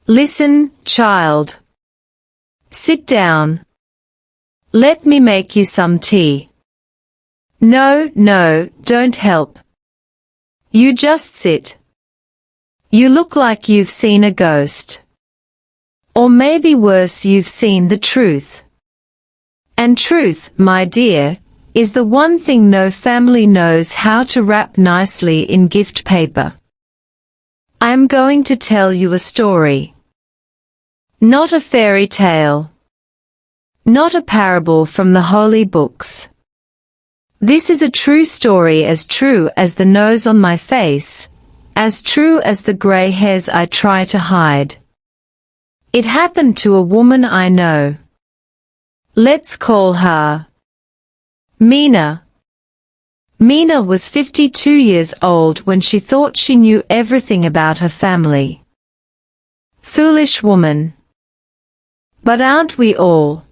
Listen, child. Sit down. Let me make you some tea. No, no, don't help. You just sit. You look like you've seen a ghost. Or maybe worse, you've seen the truth. And truth, my dear, is the one thing no family knows how to wrap nicely in gift paper. I am going to tell you a story. Not a fairy tale. Not a parable from the holy books. This is a true story, as true as the nose on my face, as true as the gray hairs I try to hide. It happened to a woman I know. Let's call her Mina. Mina was 52 years old when she thought she knew everything about her family. Foolish woman. But aren't we all?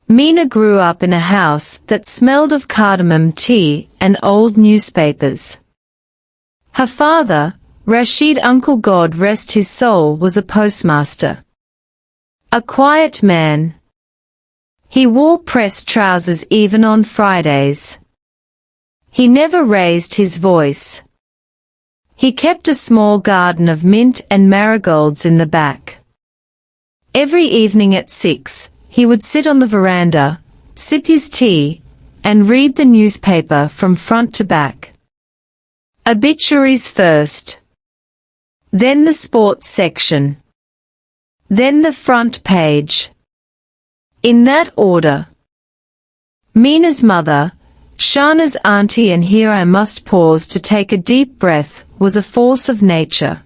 Mina grew up in a house that smelled of cardamom tea and old newspapers. Her father, Rashid, Uncle God rest his soul, was a postmaster. A quiet man. He wore pressed trousers even on Fridays. He never raised his voice. He kept a small garden of mint and marigolds in the back. Every evening at 6, he would sit on the veranda, sip his tea, and read the newspaper from front to back. Obituaries first. Then the sports section. Then the front page. In that order. Mina's mother, Shahnaz auntie, and here I must pause to take a deep breath, was a force of nature.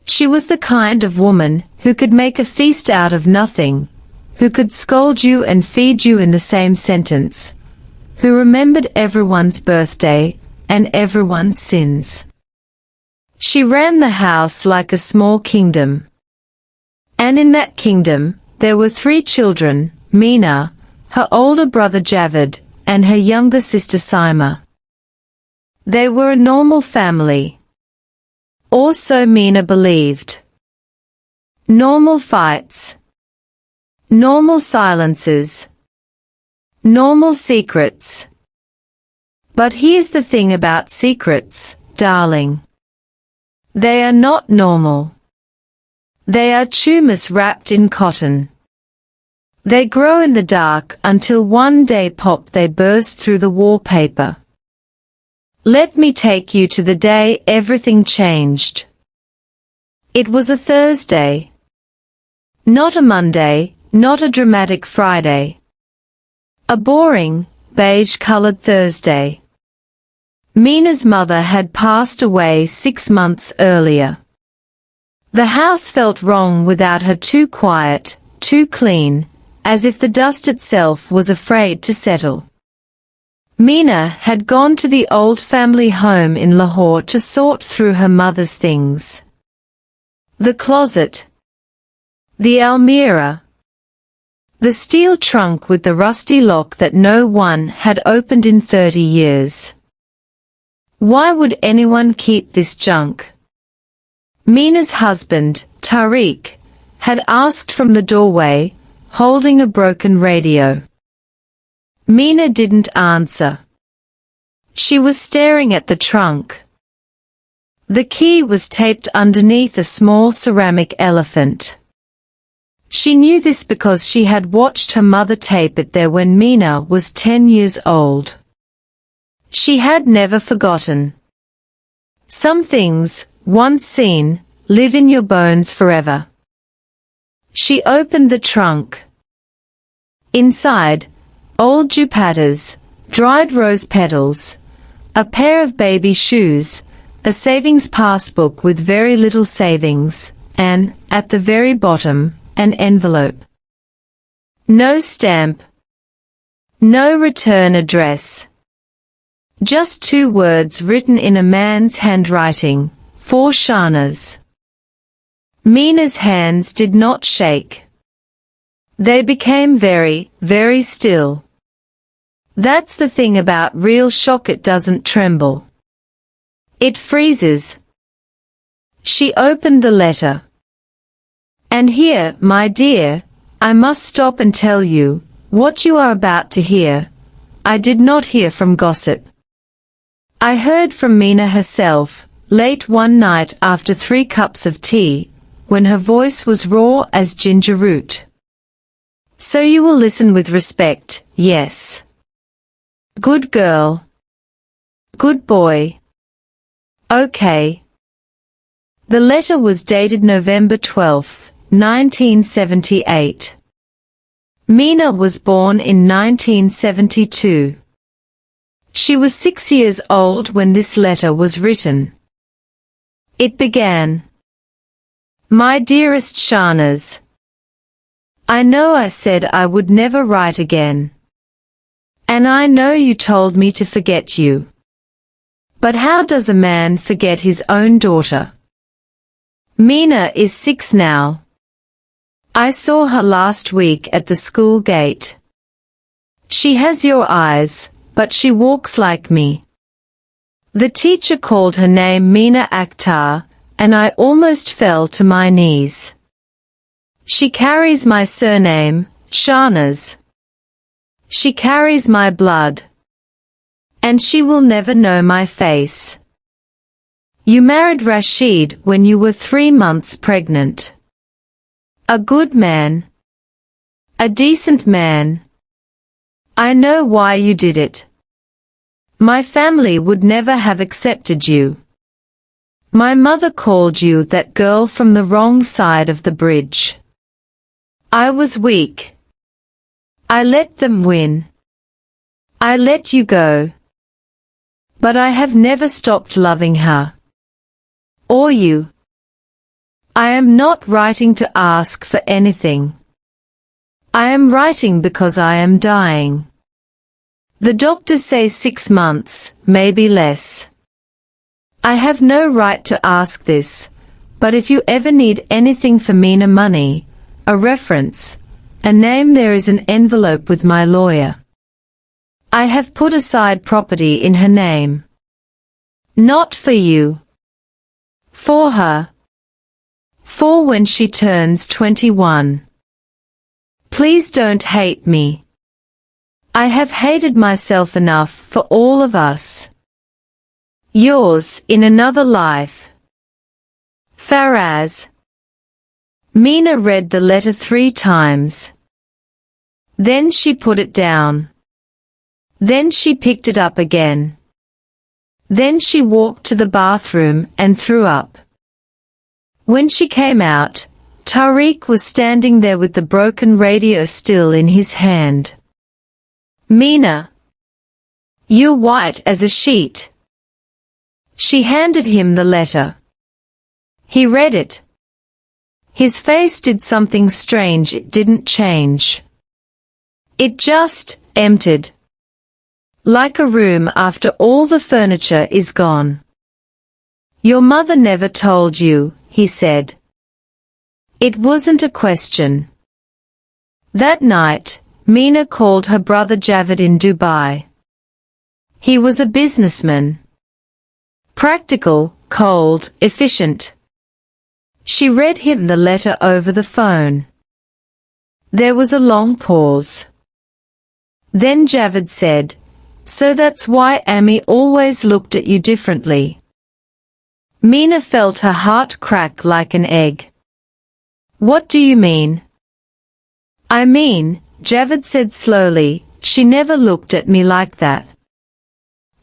She was the kind of woman who could make a feast out of nothing, who could scold you and feed you in the same sentence, who remembered everyone's birthday and everyone's sins. She ran the house like a small kingdom. And in that kingdom, there were 3 children, Mina, her older brother Javed, and her younger sister Saima. They were a normal family. Or so Mina believed. Normal fights. Normal silences. Normal secrets. But here's the thing about secrets, darling. They are not normal. They are tumors wrapped in cotton. They grow in the dark until one day pop they burst through the wallpaper. Let me take you to the day everything changed. It was a Thursday. Not a Monday, not a dramatic Friday. A boring, beige-colored Thursday. Mina's mother had passed away 6 months earlier. The house felt wrong without her, too quiet, too clean, as if the dust itself was afraid to settle. Mina had gone to the old family home in Lahore to sort through her mother's things. The closet. The almirah. The steel trunk with the rusty lock that no one had opened in 30 years. Why would anyone keep this junk? Mina's husband, Tariq, had asked from the doorway, holding a broken radio. Mina didn't answer. She was staring at the trunk. The key was taped underneath a small ceramic elephant. She knew this because she had watched her mother tape it there when Mina was 10 years old. She had never forgotten. Some things, once seen, live in your bones forever. She opened the trunk. Inside, old dupattas, dried rose petals, a pair of baby shoes, a savings passbook with very little savings, and, at the very bottom, an envelope. No stamp. No return address. Just 2 words written in a man's handwriting, for Shahnaz. Mina's hands did not shake. They became very, very still. That's the thing about real shock, it doesn't tremble. It freezes. She opened the letter. And here, my dear, I must stop and tell you, what you are about to hear, I did not hear from gossip. I heard from Mina herself, late one night after 3 cups of tea, when her voice was raw as ginger root. So you will listen with respect, yes. Good girl. Good boy. Okay. The letter was dated November 12, 1978. Mina was born in 1972. She was 6 years old when this letter was written. It began, "My dearest Shahnaz, I know I said I would never write again. And I know you told me to forget you. But how does a man forget his own daughter? Mina is 6 now. I saw her last week at the school gate. She has your eyes, but she walks like me. The teacher called her name Mina Akhtar, and I almost fell to my knees. She carries my surname, Shahnaz. She carries my blood. And she will never know my face. You married Rashid when you were 3 months pregnant. A good man. A decent man. I know why you did it. My family would never have accepted you. My mother called you that girl from the wrong side of the bridge. I was weak. I let them win. I let you go. But I have never stopped loving her. Or you. I am not writing to ask for anything. I am writing because I am dying. The doctors say 6 months, maybe less. I have no right to ask this, but if you ever need anything for Mina money, a reference, a name, there is an envelope with my lawyer. I have put aside property in her name. Not for you. For her. For when she turns 21. Please don't hate me. I have hated myself enough for all of us. Yours, in another life. Faraz. Mina read the letter 3 times. Then she put it down. Then she picked it up again. Then she walked to the bathroom and threw up. When she came out, Tariq was standing there with the broken radio still in his hand. Mina. You're white as a sheet. She handed him the letter. He read it. His face did something strange. It didn't change. It just emptied. Like a room after all the furniture is gone. Your mother never told you, he said. It wasn't a question. That night, Mina called her brother Javed in Dubai. He was a businessman. Practical, cold, efficient. She read him the letter over the phone. There was a long pause. Then Javed said, "So that's why Amy always looked at you differently." Mina felt her heart crack like an egg. What do you mean? I mean, Javed said slowly, she never looked at me like that.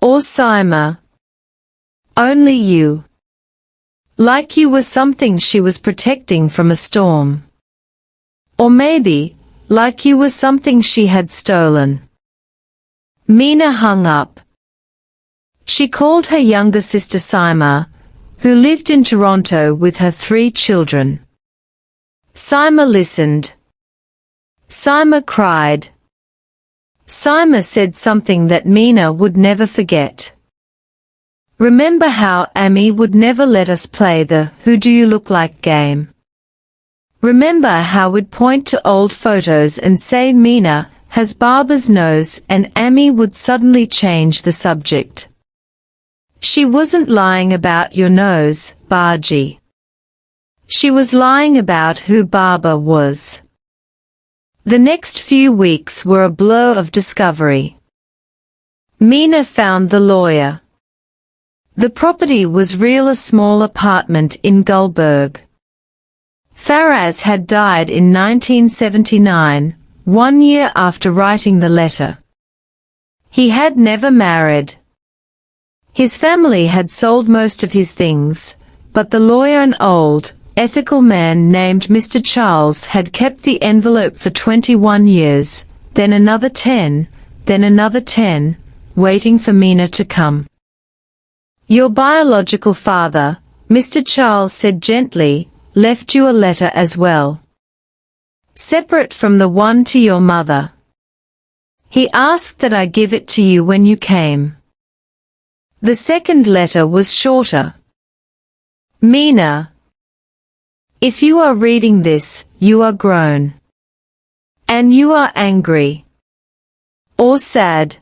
Or Saima. Only you. Like you were something she was protecting from a storm. Or maybe, like you were something she had stolen. Mina hung up. She called her younger sister Saima, who lived in Toronto with her 3 children. Saima listened. Saima cried. Saima said something that Mina would never forget. Remember how Amy would never let us play the "Who do you look like" game? Remember how we'd point to old photos and say Mina has Barbara's nose, and Amy would suddenly change the subject. She wasn't lying about your nose, Barji. She was lying about who Barbara was. The next few weeks were a blur of discovery. Mina found the lawyer. The property was real, a small apartment in Gullberg. Faraz had died in 1979, 1 year after writing the letter. He had never married. His family had sold most of his things, but the lawyer, an old, ethical man named Mr. Charles, had kept the envelope for 21 years, then another 10, then another 10, waiting for Mina to come. Your biological father, Mr. Charles said gently, left you a letter as well. Separate from the one to your mother. He asked that I give it to you when you came. The second letter was shorter. Mina, if you are reading this, you are grown. And you are angry. Or sad.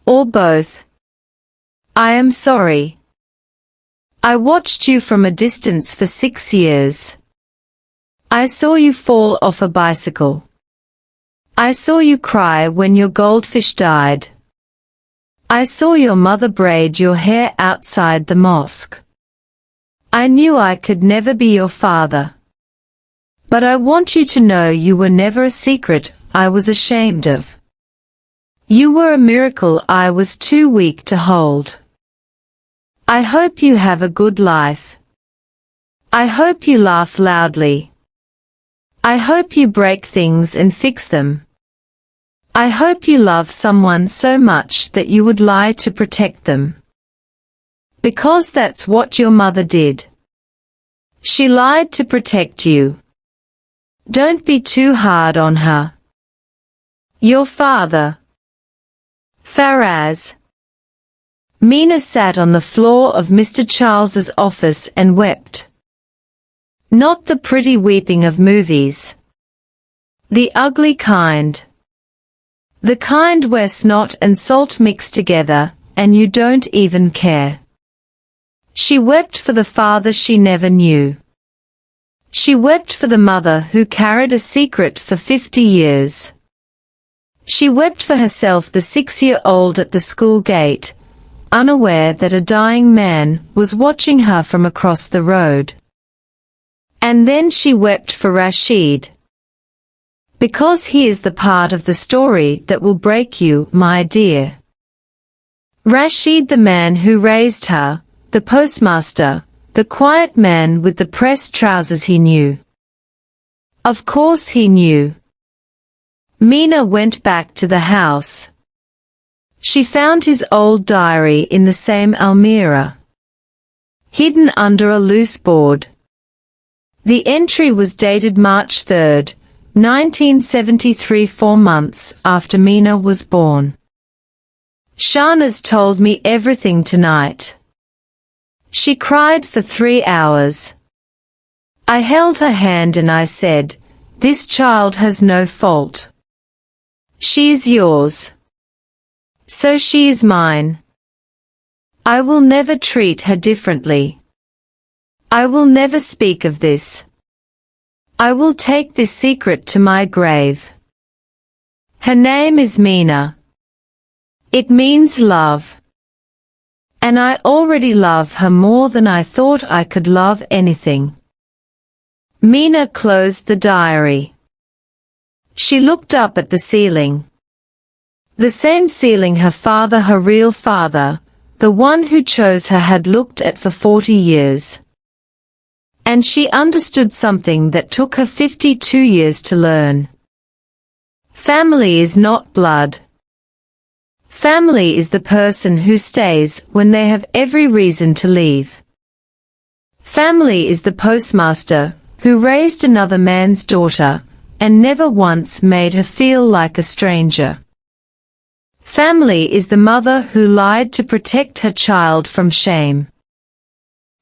Or both. I am sorry. I watched you from a distance for 6 years. I saw you fall off a bicycle. I saw you cry when your goldfish died. I saw your mother braid your hair outside the mosque. I knew I could never be your father. But I want you to know you were never a secret I was ashamed of. You were a miracle I was too weak to hold. I hope you have a good life. I hope you laugh loudly. I hope you break things and fix them. I hope you love someone so much that you would lie to protect them. Because that's what your mother did. She lied to protect you. Don't be too hard on her. Your father. Faraz. Mina sat on the floor of Mr. Charles's office and wept. Not the pretty weeping of movies. The ugly kind. The kind where snot and salt mix together, and you don't even care. She wept for the father she never knew. She wept for the mother who carried a secret for 50 years. She wept for herself, the 6-year-old at the school gate, unaware that a dying man was watching her from across the road. And then she wept for Rashid. Because he is the part of the story that will break you, my dear. Rashid, the man who raised her, the postmaster, the quiet man with the pressed trousers, he knew. Of course he knew. Mina went back to the house. She found his old diary in the same almirah, hidden under a loose board. The entry was dated March 3, 1973, 4 months after Mina was born. Shahnaz told me everything tonight. She cried for 3 hours. I held her hand and I said, "This child has no fault. She is yours. So she is mine. I will never treat her differently. I will never speak of this. I will take this secret to my grave. Her name is Mina. It means love. And I already love her more than I thought I could love anything." Mina closed the diary. She looked up at the ceiling. The same ceiling her father, her real father, the one who chose her, had looked at for 40 years. And she understood something that took her 52 years to learn. Family is not blood. Family is the person who stays when they have every reason to leave. Family is the postmaster who raised another man's daughter and never once made her feel like a stranger. Family is the mother who lied to protect her child from shame.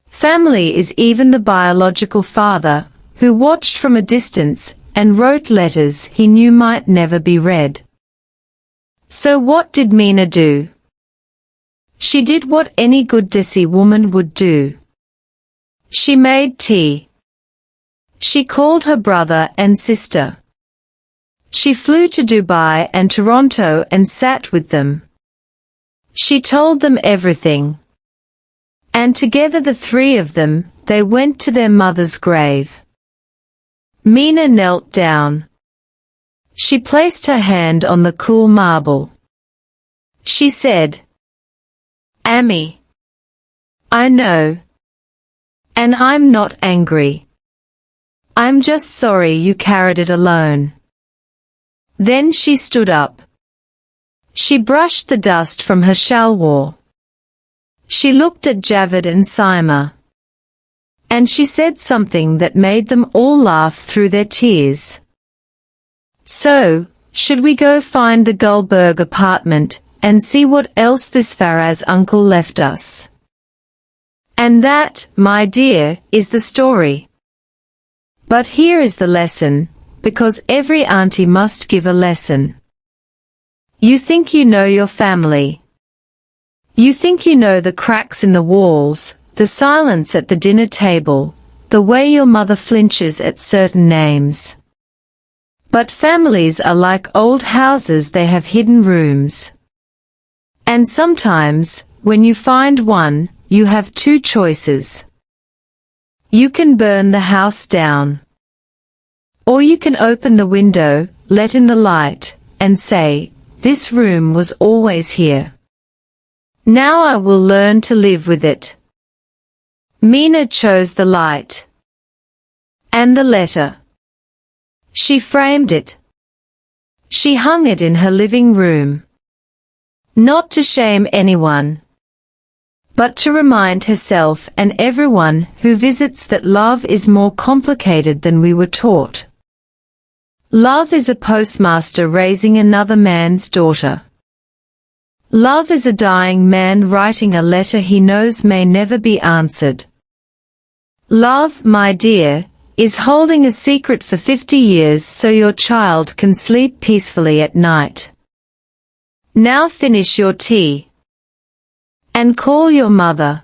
Family is even the biological father who watched from a distance and wrote letters he knew might never be read. So what did Mina do? She did what any good Desi woman would do. She made tea. She called her brother and sister. She flew to Dubai and Toronto and sat with them. She told them everything. And together the three of them, they went to their mother's grave. Mina knelt down. She placed her hand on the cool marble. She said, "Ammi, I know. And I'm not angry. I'm just sorry you carried it alone." Then she stood up. She brushed the dust from her shalwar. She looked at Javed and Saima. And she said something that made them all laugh through their tears. "So, should we go find the Goldberg apartment and see what else this Faraz uncle left us?" And that, my dear, is the story. But here is the lesson, because every auntie must give a lesson. You think you know your family. You think you know the cracks in the walls, the silence at the dinner table, the way your mother flinches at certain names. But families are like old houses, they have hidden rooms. And sometimes, when you find one, you have two choices. You can burn the house down. Or you can open the window, let in the light, and say, "This room was always here. Now I will learn to live with it." Mina chose the light. And the letter. She framed it. She hung it in her living room. Not to shame anyone, but to remind herself and everyone who visits that love is more complicated than we were taught. Love is a postmaster raising another man's daughter. Love is a dying man writing a letter he knows may never be answered. Love, my dear, is holding a secret for 50 years so your child can sleep peacefully at night. Now finish your tea. And call your mother.